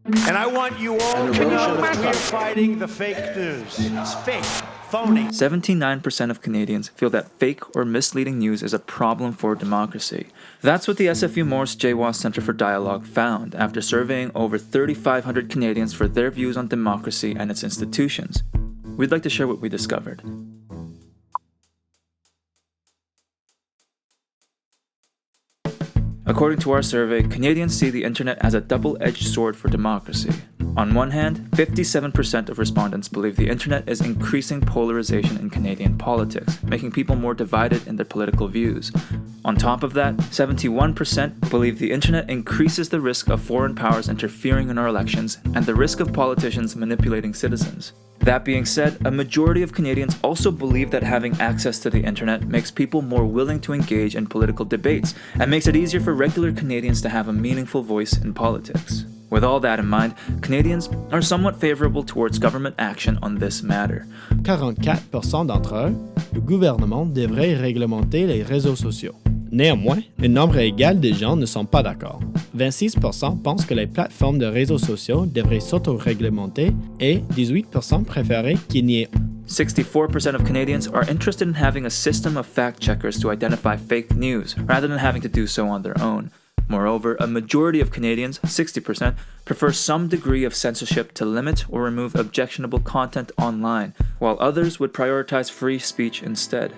And I want you all to know that we are fighting the fake news. It's fake, phony. 79% of Canadians feel that fake or misleading news is a problem for democracy. That's what the SFU Morse JWA Center for Dialogue found after surveying over 3,500 Canadians for their views on democracy and its institutions. We'd like to share what we discovered. According to our survey, Canadians see the internet as a double-edged sword for democracy. On one hand, 57% of respondents believe the internet is increasing polarization in Canadian politics, making people more divided in their political views. On top of that, 71% believe the internet increases the risk of foreign powers interfering in our elections and the risk of politicians manipulating citizens. That being said, a majority of Canadians also believe that having access to the internet makes people more willing to engage in political debates and makes it easier for regular Canadians to have a meaningful voice in politics. With all that in mind, Canadians are somewhat favorable towards government action on this matter. 44% d'entre eux, le gouvernement devrait réglementer les réseaux sociaux. Néanmoins, un nombre égal de gens ne sont pas d'accord. 26% pensent que les plateformes de réseaux sociaux devraient s'auto-réglementer et 18% préféraient qu'il n'y ait 64% of Canadians are interested in having a system of fact-checkers to identify fake news, rather than having to do so on their own. Moreover, a majority of Canadians, 60%, prefer some degree of censorship to limit or remove objectionable content online, while others would prioritize free speech instead.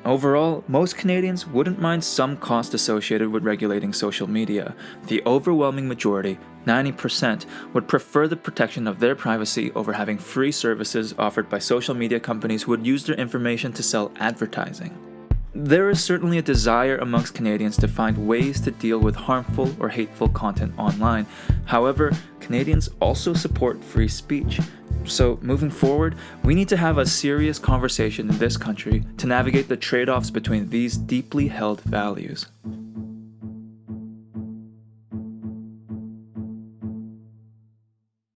Overall, most Canadians wouldn't mind some cost associated with regulating social media. The overwhelming majority, 90%, would prefer the protection of their privacy over having free services offered by social media companies who would use their information to sell advertising. There is certainly a desire amongst Canadians to find ways to deal with harmful or hateful content online. However, Canadians also support free speech. So, moving forward, we need to have a serious conversation in this country to navigate the trade-offs between these deeply held values.